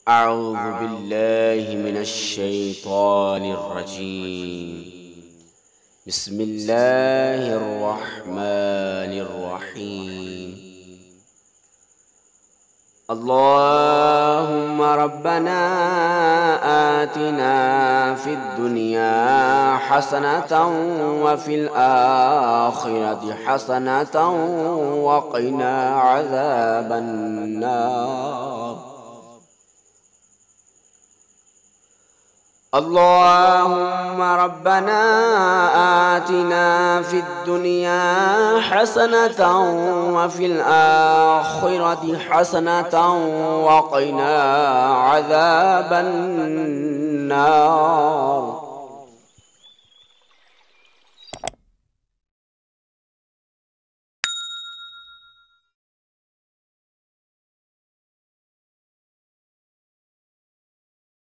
أعوذ بالله من الشيطان الرجيم. بسم الله الرحمن الرحيم. اللهم ربنا آتنا في الدنيا حسنة وفي الآخرة حسنة وقنا عذاب النار. اللهم ربنا آتنا في الدنيا حسنة وفي الآخرة حسنة وقنا عذاب النار.